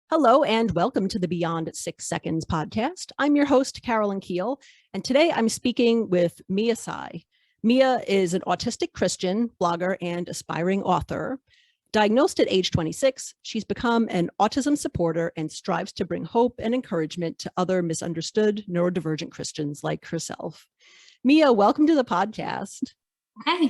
Hello and welcome to the Beyond 6 Seconds podcast. I'm your host, Carolyn Keel, and today I'm speaking with Miya Sae. Miya is an autistic Christian, blogger, and aspiring author. Diagnosed at age 26, she's become an autism supporter and strives to bring hope and encouragement to other misunderstood neurodivergent Christians like herself. Miya, welcome to the podcast. Hi,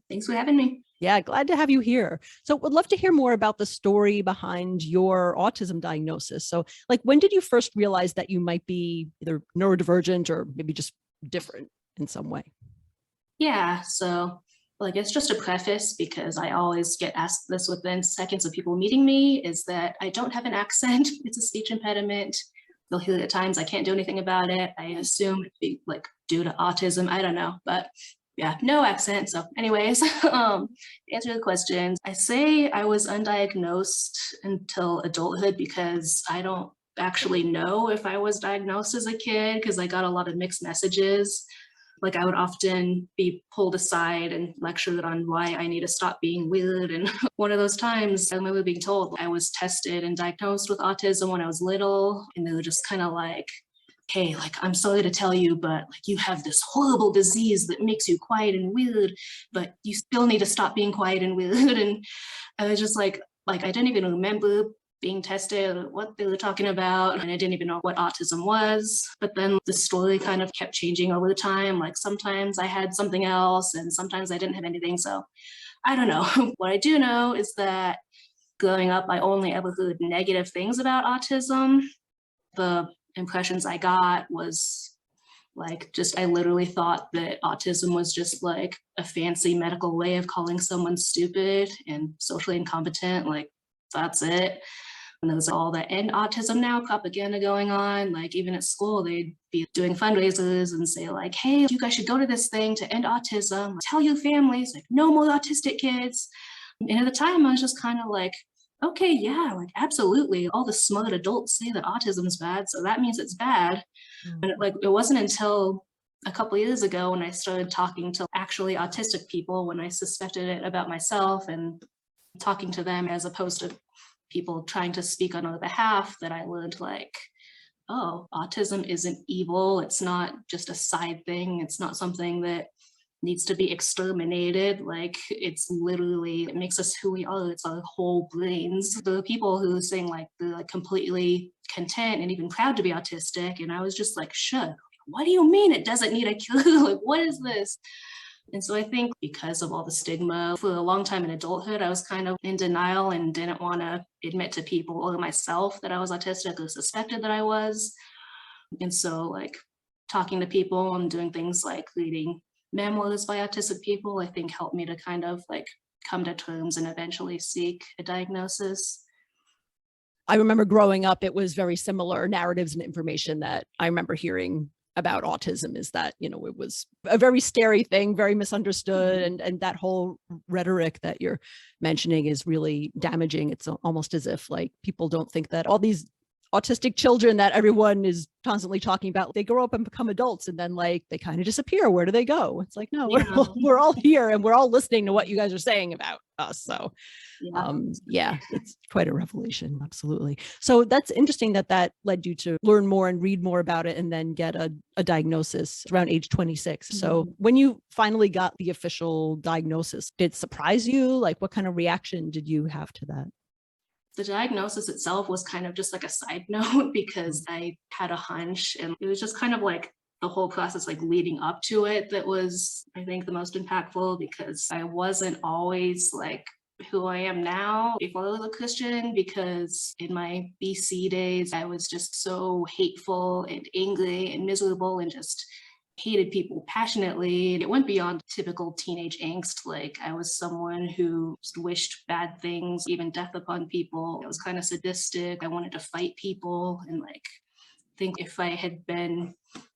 thanks for having me. Yeah, glad to have you here. So would love to hear more about the story behind your autism diagnosis. So when did you first realize that you might be either neurodivergent or maybe just different in some way? Yeah, so it's just a preface because I always get asked this within seconds of people meeting me, is that I don't have an accent. It's a speech impediment. They'll hear it at times. I can't do anything about it. I assume it'd be due to autism. I don't know, but yeah, no accent. So anyways, to answer the questions, I say I was undiagnosed until adulthood because I don't actually know if I was diagnosed as a kid because I got a lot of mixed messages. I would often be pulled aside and lectured on why I need to stop being weird. And one of those times I remember being told I was tested and diagnosed with autism when I was little. And they were just kind of like, hey, I'm sorry to tell you, but you have this horrible disease that makes you quiet and weird, but you still need to stop being quiet and weird. And I was just like I didn't even remember being tested or what they were talking about. And I didn't even know what autism was. But then the story kind of kept changing over the time. Sometimes I had something else and sometimes I didn't have anything. So I don't know. What I do know is that growing up, I only ever heard negative things about autism. The impressions I got was I literally thought that autism was just a fancy medical way of calling someone stupid and socially incompetent. That's it. And there's all the end autism now propaganda going on. Even at school, they'd be doing fundraisers and say hey, you guys should go to this thing to end autism. Tell your families, no more autistic kids. And at the time I was just kind of okay, yeah, absolutely. All the smart adults say that autism is bad, so that means it's bad. And it wasn't until a couple of years ago when I started talking to actually autistic people, when I suspected it about myself and talking to them as opposed to people trying to speak on our behalf, that I learned oh, autism isn't evil. It's not just a side thing. It's not something that needs to be exterminated. It's literally, it makes us who we are. It's our whole brains. There are people who saying they're completely content and even proud to be autistic. And I was just shut. What do you mean it doesn't need a cure? What is this? And so I think because of all the stigma for a long time in adulthood, I was kind of in denial and didn't want to admit to people or myself that I was autistic or suspected that I was. And so talking to people and doing things like reading memoirs by autistic people, I think helped me to kind of come to terms and eventually seek a diagnosis. I remember growing up, it was very similar narratives and information that I remember hearing about autism, is that, it was a very scary thing, very misunderstood. And that whole rhetoric that you're mentioning is really damaging. It's almost as if people don't think that all these autistic children that everyone is constantly talking about, they grow up and become adults and then they kind of disappear. Where do they go? It's no, yeah. we're all here and we're all listening to what you guys are saying about us. So yeah, it's quite a revelation. Absolutely. So that's interesting that led you to learn more and read more about it and then get a diagnosis around age 26. Mm-hmm. So when you finally got the official diagnosis, did it surprise you? What kind of reaction did you have to that? The diagnosis itself was kind of just a side note because I had a hunch, and it was just kind of the whole process leading up to it that was, I think, the most impactful, because I wasn't always who I am now before I was a Christian, because in my BC days I was just so hateful and angry and miserable and just hated people passionately. It went beyond typical teenage angst. I was someone who just wished bad things, even death upon people. I was kind of sadistic. I wanted to fight people. And I think if I had been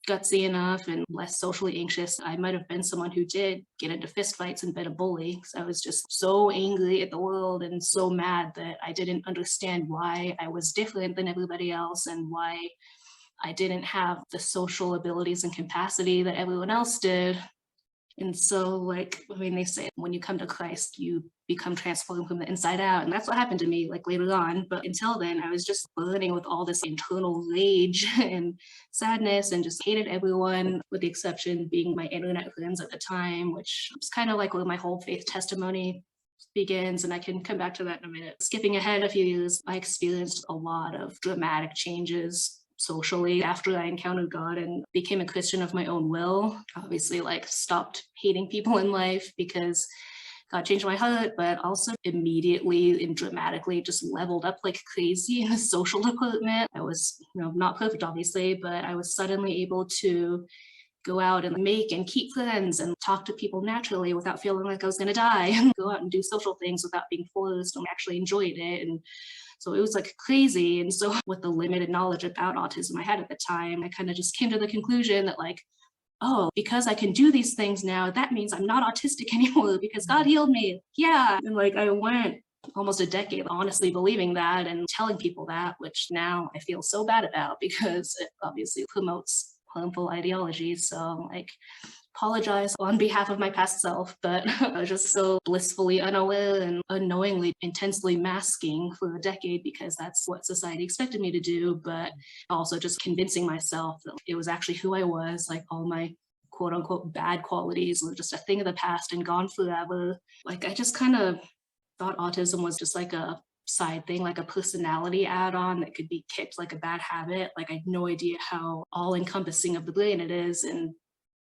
gutsy enough and less socially anxious, I might have been someone who did get into fistfights and been a bully. Because I was just so angry at the world and so mad that I didn't understand why I was different than everybody else and why I didn't have the social abilities and capacity that everyone else did. And so, like, I mean, they say when you come to Christ, you become transformed from the inside out. And that's what happened to me, like, later on. But until then, I was just burning with all this internal rage and sadness and just hated everyone, with the exception being my internet friends at the time, which was kind of like where my whole faith testimony begins. And I can come back to that in a minute. Skipping ahead a few years, I experienced a lot of dramatic changes socially after I encountered God and became a Christian of my own will. Obviously, like, stopped hating people in life because God changed my heart, but also immediately and dramatically just leveled up like crazy in the social department. I was, not perfect, obviously, but I was suddenly able to go out and make and keep friends and talk to people naturally without feeling like I was going to die, and go out and do social things without being forced, and actually enjoyed it. And so it was like crazy. And so, with the limited knowledge about autism I had at the time, I kind of just came to the conclusion that, like, oh, because I can do these things now, that means I'm not autistic anymore because God healed me. Yeah. And like, I went almost a decade honestly believing that and telling people that, which now I feel so bad about because it obviously promotes harmful ideologies. So, like, apologize on behalf of my past self, but I was just so blissfully unaware and unknowingly intensely masking for a decade because that's what society expected me to do, but also just convincing myself that it was actually who I was, like all my quote unquote bad qualities were just a thing of the past and gone forever. Like, I just kind of thought autism was just like a side thing, like a personality add-on that could be kicked like a bad habit. Like, I had no idea how all encompassing of the brain it is. And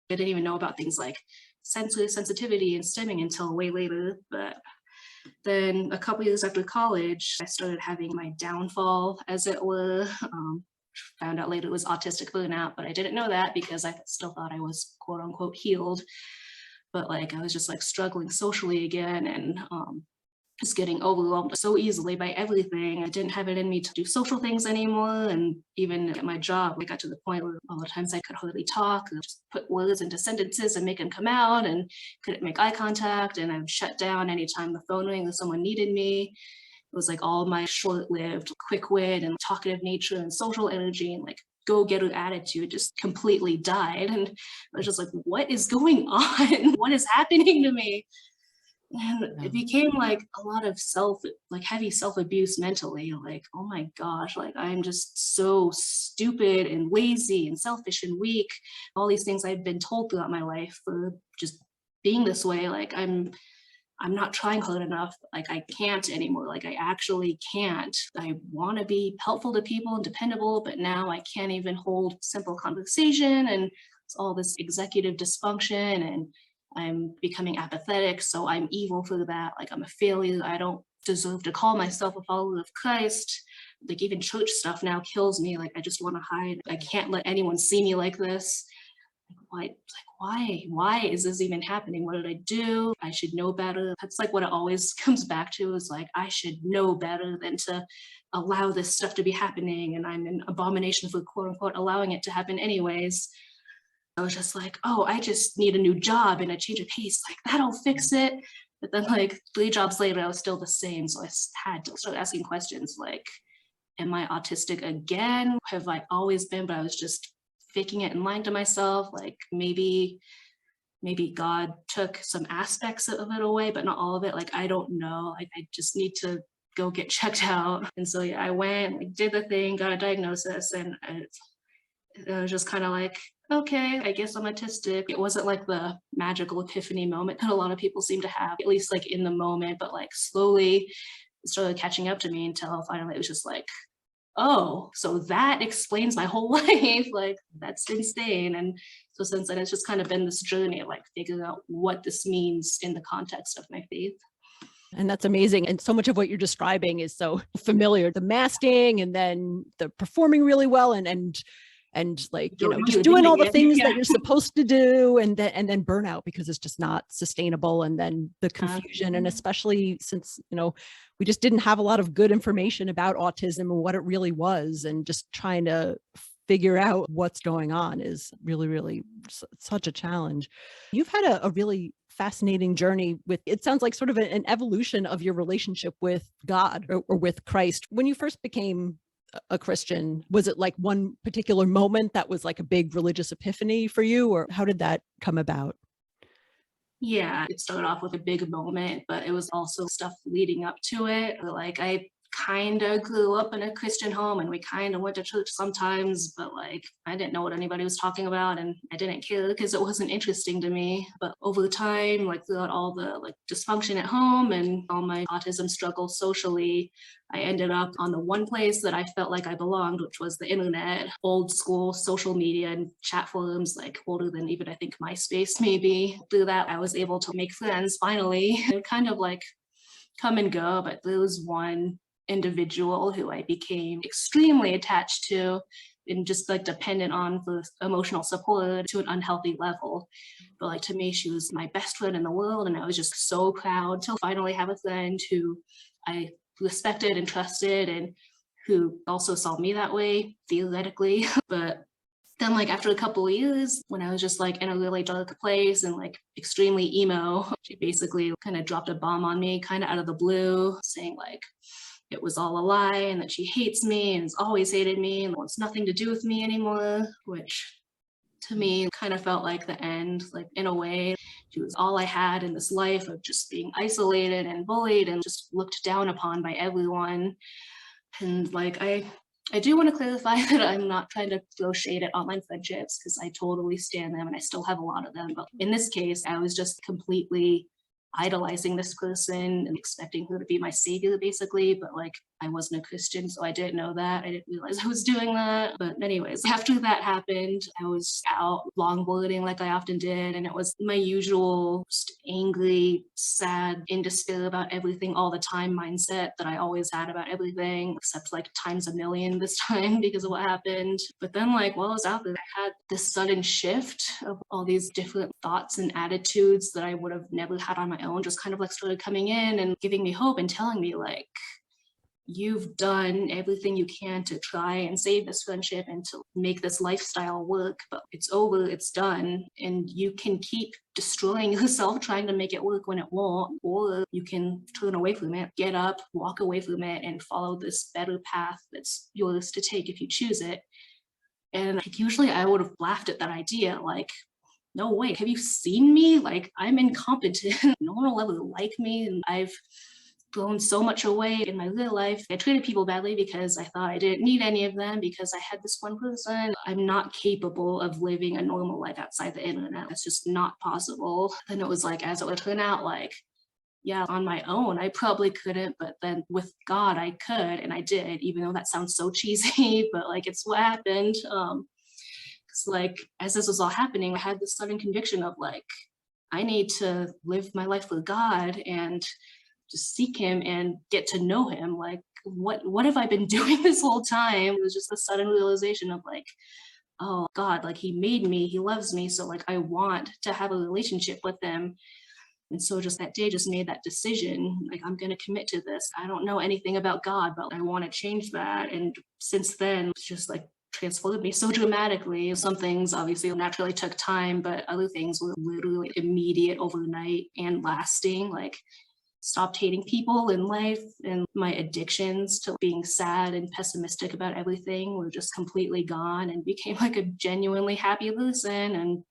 I didn't even know about things like sensitivity and stimming until way later. But then a couple years after college, I started having my downfall, as it were. Found out later it was autistic burnout, but I didn't know that because I still thought I was quote unquote healed. But like, I was just like struggling socially again, and just getting overwhelmed so easily by everything. I didn't have it in me to do social things anymore. And even at my job, we got to the point where all the times I could hardly talk, or just put words into sentences and make them come out, and couldn't make eye contact. And I would shut down anytime the phone rang or someone needed me. It was like all my short-lived quick wit and talkative nature and social energy and like go-getter attitude just completely died. And I was just like, what is going on? What is happening to me? And it became like a lot of like heavy self-abuse mentally. Like, oh my gosh, like, I'm just so stupid and lazy and selfish and weak. All these things I've been told throughout my life for just being this way. Like, I'm not trying hard enough. Like, I can't anymore. Like, I actually can't. I want to be helpful to people and dependable, but now I can't even hold simple conversation. And it's all this executive dysfunction, and I'm becoming apathetic, so I'm evil for that. Like, I'm a failure. I don't deserve to call myself a follower of Christ. Like, even church stuff now kills me. Like, I just want to hide. I can't let anyone see me like this. Why is this even happening? What did I do? I should know better. That's like what it always comes back to, is like, I should know better than to allow this stuff to be happening. And I'm an abomination for quote unquote allowing it to happen anyways. I was just like, oh, I just need a new job and a change of pace. Like, that'll fix it. But then, like, 3 jobs later, I was still the same. So I had to start asking questions like, am I autistic again? Have I always been, but I was just faking it and lying to myself? Like, maybe God took some aspects of it away, but not all of it. Like, I don't know. Like, I just need to go get checked out. And so, yeah, I went, like, did the thing, got a diagnosis, and I was just kind of like, okay, I guess I'm autistic. It wasn't like the magical epiphany moment that a lot of people seem to have, at least like in the moment, but like slowly it started catching up to me until finally it was just like, oh, so that explains my whole life. Like, that's insane. And so since then, it's just kind of been this journey of like figuring out what this means in the context of my faith. And that's amazing. And so much of what you're describing is so familiar. The masking, and then the performing really well, and like, just doing all the things that you're supposed to do, and then burnout because it's just not sustainable. And then the confusion, and especially since, we just didn't have a lot of good information about autism and what it really was, and just trying to figure out what's going on is really, really such a challenge. You've had a really fascinating journey with, it sounds like sort of an evolution of your relationship with God, or with Christ. When you first became a Christian, was it like one particular moment that was like a big religious epiphany for you, or how did that come about? Yeah, it started off with a big moment, but it was also stuff leading up to it. Like I kind of grew up in a Christian home and we kind of went to church sometimes, but like I didn't know what anybody was talking about and I didn't care because it wasn't interesting to me. But over time, like throughout all the like dysfunction at home and all my autism struggles socially, I ended up on the one place that I felt like I belonged, which was the internet, old school social media and chat forums, like older than even I think MySpace maybe. Through that, I was able to make friends finally. It kind of like come and go, but there was one individual who I became extremely attached to and just like dependent on for emotional support to an unhealthy level. But like to me, she was my best friend in the world. And I was just so proud to finally have a friend who I respected and trusted and who also saw me that way theoretically. But then like after a couple of years when I was just like in a really dark place and like extremely emo, she basically kind of dropped a bomb on me kind of out of the blue saying like it was all a lie and that she hates me and has always hated me and wants nothing to do with me anymore, which to me kind of felt like the end, like in a way. She was all I had in this life of just being isolated and bullied and just looked down upon by everyone. And like I do want to clarify that I'm not trying to throw shade at online friendships because I totally stand them and I still have a lot of them. But in this case, I was just completely idolizing this person and expecting her to be my savior basically, but like I wasn't a Christian, so I didn't know that. I didn't realize I was doing that. But anyways, after that happened, I was out longboarding like I often did, and it was my usual just angry, sad, in despair about everything all the time mindset that I always had about everything, except like times a million this time because of what happened. But then like while I was out there, I had this sudden shift of all these different thoughts and attitudes that I would have never had on my own, just kind of like started coming in and giving me hope and telling me like, you've done everything you can to try and save this friendship and to make this lifestyle work, but it's over, it's done. And you can keep destroying yourself trying to make it work when it won't, or you can turn away from it, get up, walk away from it, and follow this better path that's yours to take if you choose it. And usually I would have laughed at that idea, like, no way, have you seen me? Like, I'm incompetent. No one will ever like me. And I've blown so much away in my real life. I treated people badly because I thought I didn't need any of them because I had this one person. I'm not capable of living a normal life outside the internet. It's just not possible. Then it was like, as it would turn out, like, yeah, on my own, I probably couldn't, but then with God, I could, and I did, even though that sounds so cheesy, but like, it's what happened. Cause like, as this was all happening, I had this sudden conviction of like, I need to live my life with God and just seek him and get to know him. Like, what have I been doing this whole time? It was just a sudden realization of like, oh God, like he made me, he loves me. So like I want to have a relationship with him. And so just that day just made that decision, like I'm gonna commit to this. I don't know anything about God, but I want to change that. And since then, it's just like transformed me so dramatically. Some things obviously naturally took time, but other things were literally immediate, overnight, and lasting. Like stopped hating people in life, and my addictions to being sad and pessimistic about everything were just completely gone and became like a genuinely happy person. And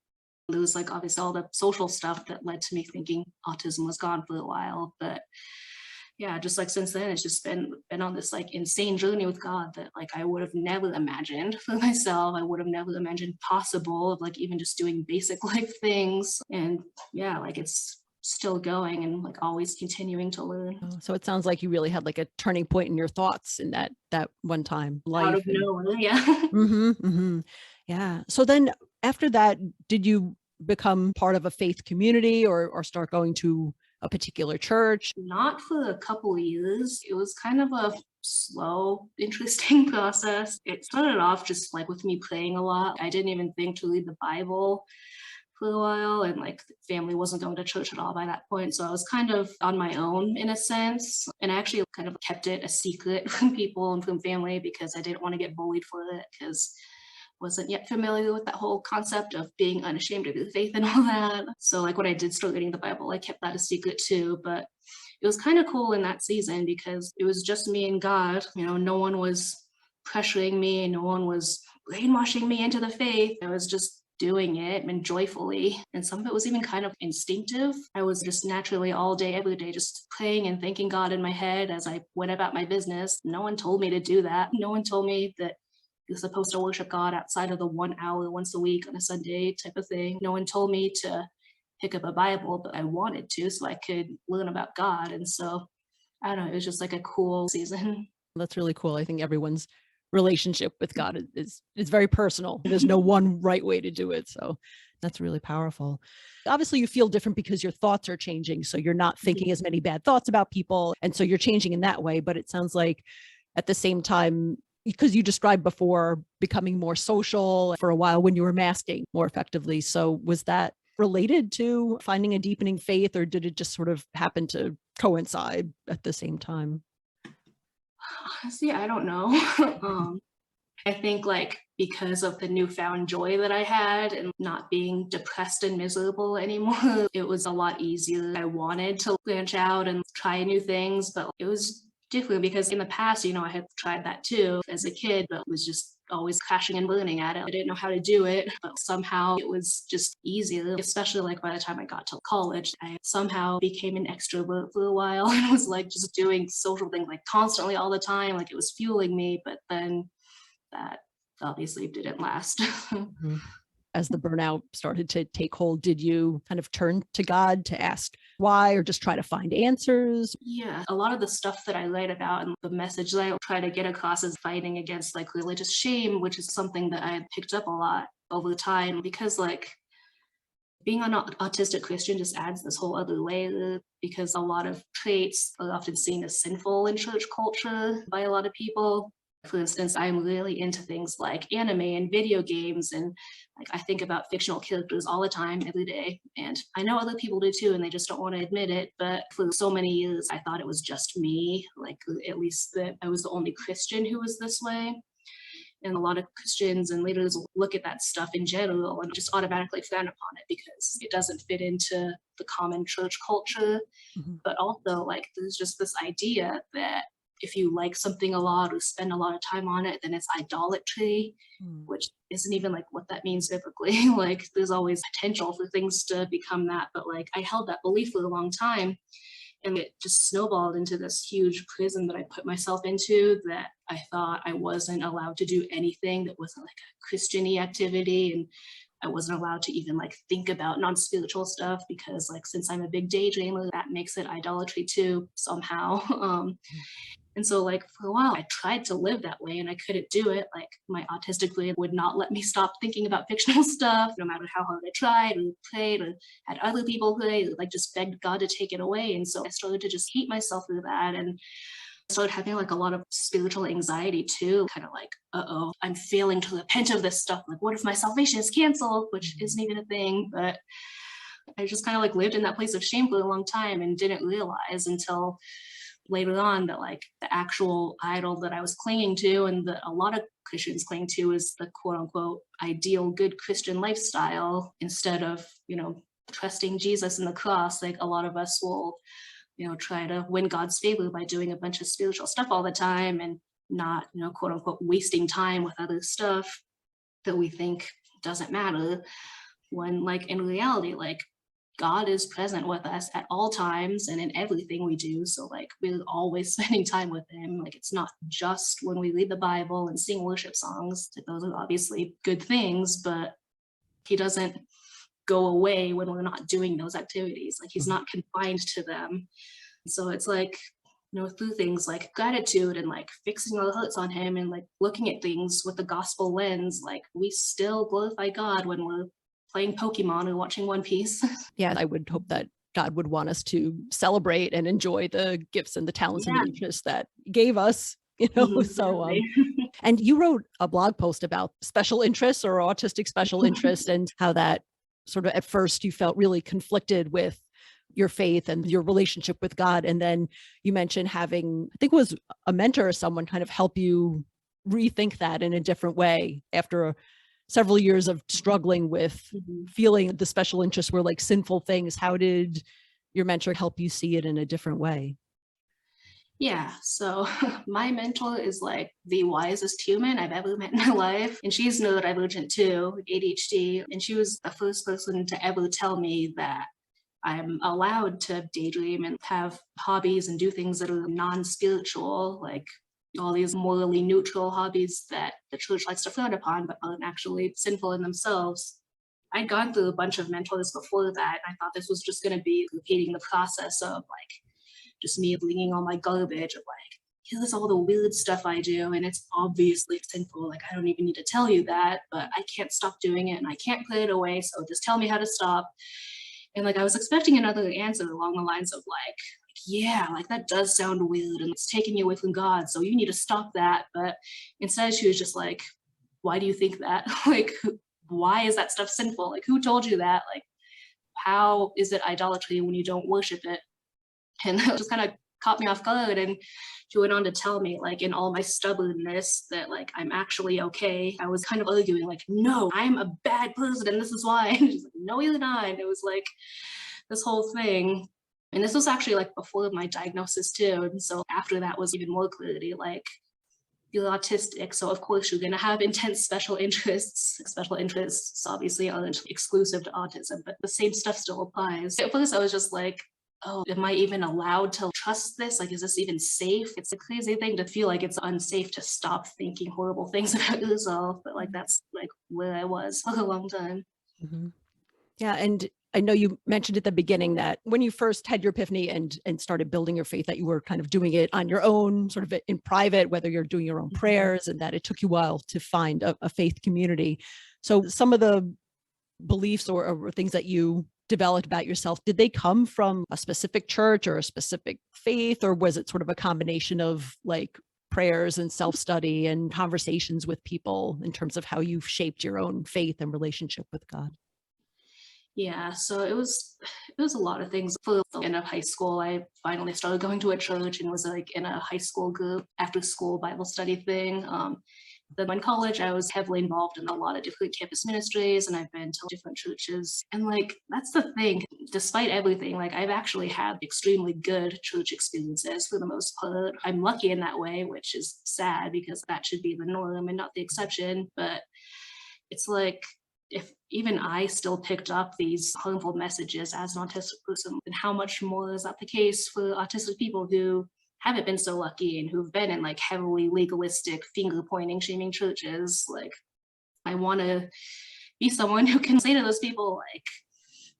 there was like obviously all the social stuff that led to me thinking autism was gone for a while. But yeah, just like since then, it's just been on this like insane journey with God that like I would have never imagined for myself. I would have never imagined possible of like even just doing basic life things. And yeah, like it's still going and like always continuing to learn. Oh, so it sounds like you really had like a turning point in your thoughts in that one time Out life. of nowhere, yeah. Yeah. So then after that, did you become part of a faith community or start going to a particular church? Not for a couple of years. It was kind of a slow, interesting process. It started off just like with me praying a lot. I didn't even think to read the Bible for a while, and like family wasn't going to church at all by that point. So I was kind of on my own in a sense. And I actually kind of kept it a secret from people and from family because I didn't want to get bullied for it because wasn't yet familiar with that whole concept of being unashamed of your faith and all that. So like when I did start reading the Bible, I kept that a secret too. But it was kind of cool in that season because it was just me and God. You know, no one was pressuring me, no one was brainwashing me into the faith. It was just doing it and joyfully. And some of it was even kind of instinctive. I was just naturally all day, every day, just praying and thanking God in my head as I went about my business. No one told me to do that. No one told me that you're supposed to worship God outside of the 1 hour once a week on a Sunday type of thing. No one told me to pick up a Bible, but I wanted to so I could learn about God. And so I don't know, it was just like a cool season. That's really cool. I think everyone's relationship with God is very personal. There's no one right way to do it. So that's really powerful. Obviously, you feel different because your thoughts are changing. So you're not thinking as many bad thoughts about people. And so you're changing in that way. But it sounds like at the same time, because you described before becoming more social for a while when you were masking more effectively. So was that related to finding a deepening faith, or did it just sort of happen to coincide at the same time? Honestly, I don't know. I think like because of the newfound joy that I had and not being depressed and miserable anymore, it was a lot easier. I wanted to branch out and try new things, but it was different because in the past, I had tried that too as a kid, but was just always crashing and burning at it. I didn't know how to do it, but somehow it was just easier, especially like by the time I got to college. I somehow became an extrovert for a while and was like just doing social things like constantly all the time, like it was fueling me, but then that obviously didn't last. Mhm. As the burnout started to take hold, did you kind of turn to God to ask why, or just try to find answers? Yeah, a lot of the stuff that I write about and the message that I try to get across is fighting against like religious shame, which is something that I had picked up a lot over time because like being an autistic Christian just adds this whole other layer because a lot of traits are often seen as sinful in church culture by a lot of people. For instance, I'm really into things like anime and video games, and like I think about fictional characters all the time, every day. And I know other people do too, and they just don't want to admit it. But for so many years, I thought it was just me, like at least that I was the only Christian who was this way. And a lot of Christians and leaders will look at that stuff in general and just automatically frown upon it because it doesn't fit into the common church culture. Mhm. But also, like, there's just this idea that if you like something a lot or spend a lot of time on it, then it's idolatry, Mm. which isn't even like what that means biblically. Like, there's always potential for things to become that. But like, I held that belief for a long time. And it just snowballed into this huge prison that I put myself into that I thought I wasn't allowed to do anything that wasn't like a Christian-y activity. And I wasn't allowed to even like think about non-spiritual stuff because like since I'm a big daydreamer, that makes it idolatry too somehow. And so like for a while I tried to live that way and I couldn't do it. Like my autistic brain would not let me stop thinking about fictional stuff, no matter how hard I tried or prayed or had other people pray, like just begged God to take it away. And so I started to just hate myself through that and started having like a lot of spiritual anxiety too, kind of like, uh-oh, I'm failing to repent of this stuff. Like, what if my salvation is canceled, which isn't even a thing. But I just kind of like lived in that place of shame for a long time and didn't realize until later on that like the actual idol that I was clinging to and that a lot of Christians cling to is the quote unquote ideal good Christian lifestyle instead of, trusting Jesus and the cross. Like a lot of us will, try to win God's favor by doing a bunch of spiritual stuff all the time and not, quote unquote, wasting time with other stuff that we think doesn't matter. When like in reality, like God is present with us at all times and in everything we do. So like we're always spending time with him. Like it's not just when we read the Bible and sing worship songs. Those are obviously good things, but he doesn't go away when we're not doing those activities. Like he's not confined to them. So it's like, through things like gratitude and like fixing our hearts on him and like looking at things with the gospel lens, like we still glorify God when we're playing Pokemon or watching One Piece. Yeah, I would hope that God would want us to celebrate and enjoy the gifts and the talents and Yeah. the interests that he gave us, So, Definitely. and you wrote a blog post about special interests or autistic special interest and how that sort of at first you felt really conflicted with your faith and your relationship with God. And then you mentioned having, I think it was a mentor or someone kind of help you rethink that in a different way after several years of struggling with Mhm. feeling the special interests were like sinful things. How did your mentor help you see it in a different way? Yeah, so my mentor is like the wisest human I've ever met in my life. And she's neurodivergent too, ADHD. And she was the first person to ever tell me that I'm allowed to daydream and have hobbies and do things that are non-spiritual, like all these morally neutral hobbies that the church likes to frown upon, but aren't actually sinful in themselves. I'd gone through a bunch of mentors before that. And I thought this was just going to be repeating the process of like just me bringing all my garbage of like, here's all the weird stuff I do. And it's obviously sinful. Like, I don't even need to tell you that, but I can't stop doing it and I can't put it away. So just tell me how to stop. And like, I was expecting another answer along the lines of like, yeah, like that does sound weird and it's taking you away from God. So you need to stop that. But instead, she was just like, why do you think that? Like, why is that stuff sinful? Like, who told you that? Like, how is it idolatry when you don't worship it? And that just kind of caught me off guard. And she went on to tell me, like, in all my stubbornness, that like I'm actually okay. I was kind of arguing, like, no, I'm a bad person, and this is why. And she's like, no, you're not. And it was like this whole thing. And this was actually like before my diagnosis too. And so after that was even more clarity, like you're autistic. So of course you're gonna have intense special interests. Special interests obviously aren't exclusive to autism, but the same stuff still applies. At first I was just like, oh, am I even allowed to trust this? Like, is this even safe? It's a crazy thing to feel like it's unsafe to stop thinking horrible things about yourself. But like, that's like where I was for a long time. Mhm. Yeah, and I know you mentioned at the beginning that when you first had your epiphany and started building your faith, that you were kind of doing it on your own, sort of in private, whether you're doing your own prayers, and that it took you a while to find a faith community. So some of the beliefs or things that you developed about yourself, did they come from a specific church or a specific faith, or was it sort of a combination of like prayers and self-study and conversations with people in terms of how you've shaped your own faith and relationship with God? Yeah, so it was a lot of things. For the end of high school, I finally started going to a church and was like in a high school group after school Bible study thing. Then in college, I was heavily involved in a lot of different campus ministries, and I've been to different churches. And like that's the thing, despite everything, like I've actually had extremely good church experiences for the most part. I'm lucky in that way, which is sad because that should be the norm and not the exception. But it's like if even I still picked up these harmful messages as an autistic person, then how much more is that the case for autistic people who haven't been so lucky and who've been in like heavily legalistic, finger pointing, shaming churches? Like, I want to be someone who can say to those people, like,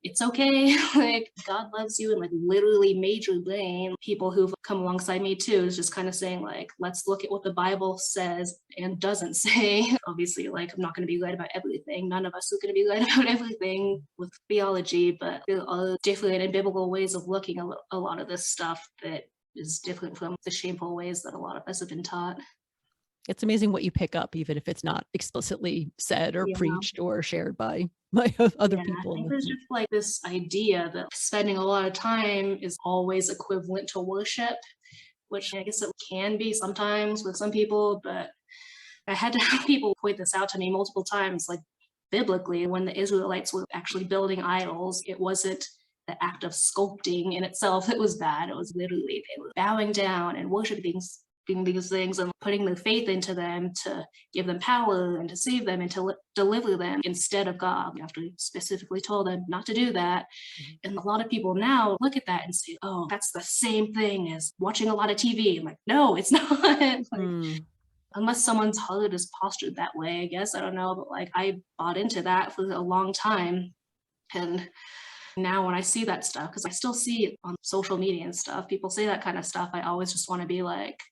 it's okay. Like, God loves you and like literally made your brain. People who've come alongside me too is just kind of saying, like, let's look at what the Bible says and doesn't say. Obviously, like, I'm not going to be right about everything. None of us are going to be right about everything with theology, but there are different and biblical ways of looking at a lot of this stuff that is different from the shameful ways that a lot of us have been taught. It's amazing what you pick up, even if it's not explicitly said or Yeah. preached or shared by other Yeah, I people. think there's just like this idea that spending a lot of time is always equivalent to worship, which I guess it can be sometimes with some people, but I had to have people point this out to me multiple times. Like biblically, when the Israelites were actually building idols, it wasn't the act of sculpting in itself that was bad. It was literally they were bowing down and worshiping these things and putting their faith into them to give them power and to save them and to deliver them instead of God, after he specifically told them not to do that. Mhm. And a lot of people now look at that and say, oh, that's the same thing as watching a lot of TV. I'm like, no, it's not. Like, Mm. unless someone's heart is postured that way, I guess. I don't know. But like I bought into that for a long time. And now when I see that stuff, because I still see it on social media and stuff, people say that kind of stuff, I always just want to be like,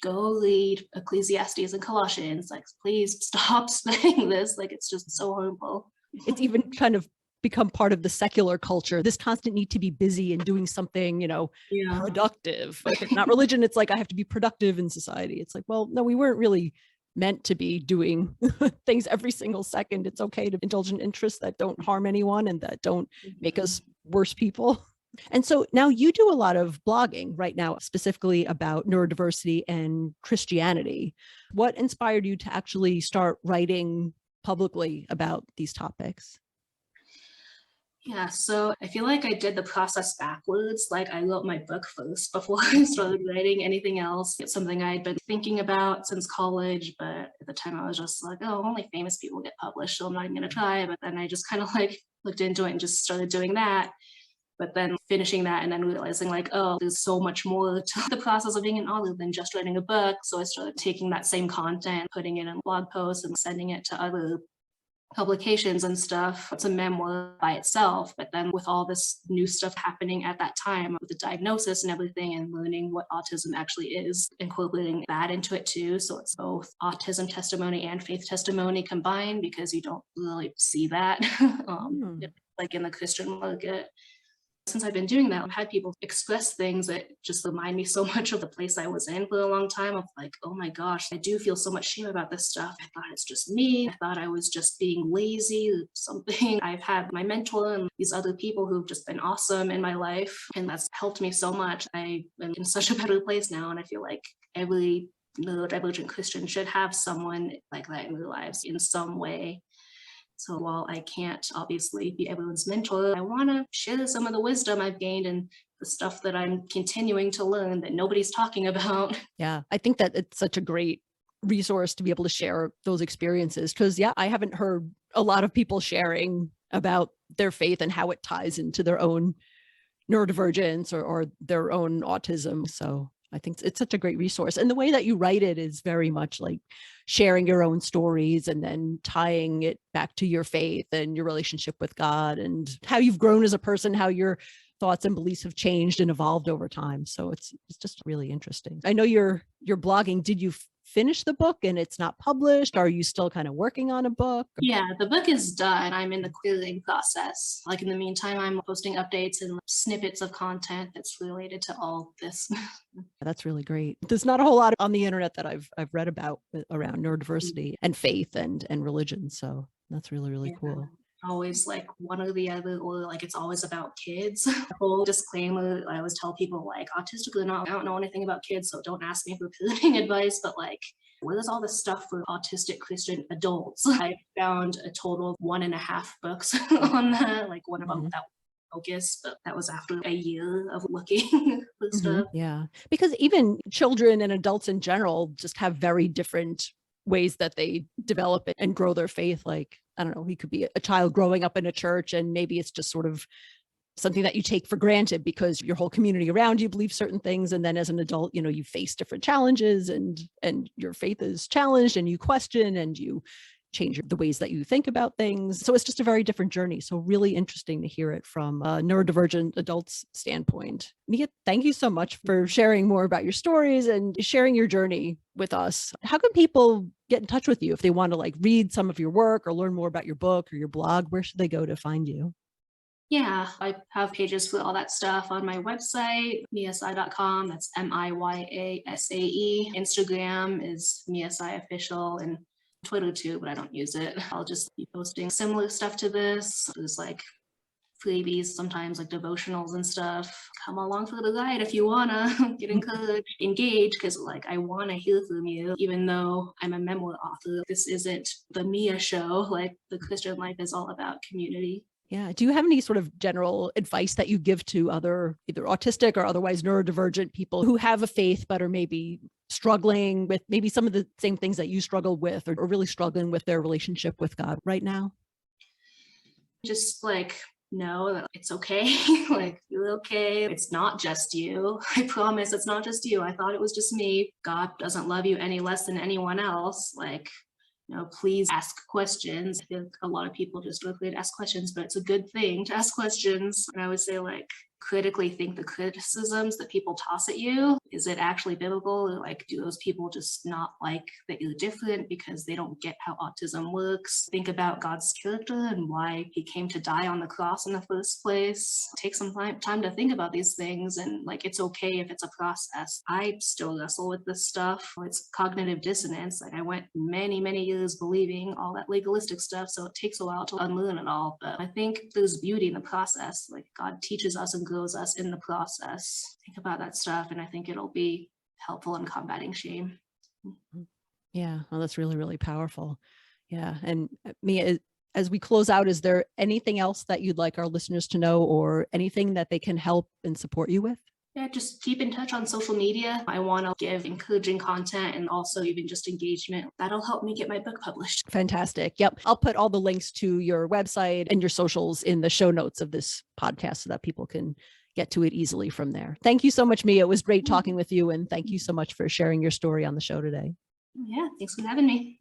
go read Ecclesiastes and Colossians. Like, please stop saying this. Like, it's just so harmful. It's even kind of become part of the secular culture, this constant need to be busy and doing something, Yeah. productive. If it's not religion, it's like I have to be productive in society. It's like, well, no, we weren't really meant to be doing things every single second. It's okay to indulge in interests that don't harm anyone and that don't make us worse people. And so now you do a lot of blogging right now, specifically about neurodiversity and Christianity. What inspired you to actually start writing publicly about these topics? Yeah, so I feel like I did the process backwards. Like I wrote my book first before I started writing anything else. It's something I'd been thinking about since college, but at the time I was just like, oh, only famous people get published, so I'm not even gonna try. But then I just kind of like looked into it and just started doing that. But then finishing that and then realizing like, oh, there's so much more to the process of being an author than just writing a book. So I started taking that same content, putting it in blog posts and sending it to other publications and stuff. It's a memoir by itself, but then with all this new stuff happening at that time with the diagnosis and everything and learning what autism actually is, incorporating that into it too. So it's both autism testimony and faith testimony combined because you don't really see that Hmm. like in the Christian market. Since I've been doing that, I've had people express things that just remind me so much of the place I was in for a long time of like, oh my gosh, I do feel so much shame about this stuff. I thought it's just me. I thought I was just being lazy or something. I've had my mentor and these other people who've just been awesome in my life. And that's helped me so much. I am in such a better place now. And I feel like every neurodivergent Christian should have someone like that in their lives in some way. So while I can't obviously be everyone's mentor, I want to share some of the wisdom I've gained and the stuff that I'm continuing to learn that nobody's talking about. Yeah, I think that it's such a great resource to be able to share those experiences because, yeah, I haven't heard a lot of people sharing about their faith and how it ties into their own neurodivergence or their own autism. So I think it's such a great resource. And the way that you write it is very much like sharing your own stories and then tying it back to your faith and your relationship with God and how you've grown as a person, how your thoughts and beliefs have changed and evolved over time. So it's just really interesting. I know you're blogging. Did you finish the book and it's not published? Are you still kind of working on a book? Yeah, the book is done. I'm in the querying process. Like in the meantime, I'm posting updates and snippets of content that's related to all this. That's really great. There's not a whole lot on the internet that I've read about around neurodiversity and faith and religion. So that's really, really Yeah. cool. Always like one or the other, or like it's always about kids. The whole disclaimer I always tell people like autistic or not, I don't know anything about kids, so don't ask me for parenting advice, but like where's all this stuff for autistic Christian adults? I found a total of 1.5 books on that, like one of them Mhm. that focus, but that was after a year of looking for Mhm. stuff. Yeah. Because even children and adults in general just have very different ways that they develop it and grow their faith. Like, I don't know, he could be a child growing up in a church and maybe it's just sort of something that you take for granted because your whole community around you believes certain things. And then as an adult, you face different challenges and your faith is challenged and you question and you change the ways that you think about things. So it's just a very different journey. So really interesting to hear it from a neurodivergent adult's standpoint. Miya, thank you so much for sharing more about your stories and sharing your journey with us. How can people get in touch with you if they want to like read some of your work or learn more about your book or your blog? Where should they go to find you? Yeah, I have pages for all that stuff on my website, miyasae.com. That's MIYASAE. Instagram is Miya Sae Official and Twitter too, but I don't use it. I'll just be posting similar stuff to this. There's like freebies sometimes, like devotionals and stuff. Come along for the ride if you wanna get encouraged, engage, because like I wanna hear from you, even though I'm a memoir author. This isn't the Miya show. Like the Christian life is all about community. Yeah. Do you have any sort of general advice that you give to other either autistic or otherwise neurodivergent people who have a faith but are maybe struggling with maybe some of the same things that you struggle with or really struggling with their relationship with God right now? Just like know that it's okay. Like you're okay. It's not just you. I promise it's not just you. I thought it was just me. God doesn't love you any less than anyone else. Like, please ask questions. I think a lot of people just are afraid to ask questions, but it's a good thing to ask questions. And I would say like critically think the criticisms that people toss at you, is it actually biblical? Or like, do those people just not like that you're different because they don't get how autism works? Think about God's character and why he came to die on the cross in the first place. Take some time to think about these things, and like it's okay if it's a process. I still wrestle with this stuff. It's cognitive dissonance. Like I went many years believing all that legalistic stuff, so it takes a while to unlearn it all. But I think there's beauty in the process. Like God teaches us and grows us in the process. Think about that stuff, and I think it'll be helpful in combating shame. Yeah. Well, that's really, really powerful. Yeah. And Mia, as we close out, is there anything else that you'd like our listeners to know, or anything that they can help and support you with? Yeah, just keep in touch on social media. I want to give encouraging content and also even just engagement. That'll help me get my book published. Fantastic. Yep. I'll put all the links to your website and your socials in the show notes of this podcast so that people can get to it easily from there. Thank you so much, Miya. It was great talking with you. And thank you so much for sharing your story on the show today. Yeah, thanks for having me.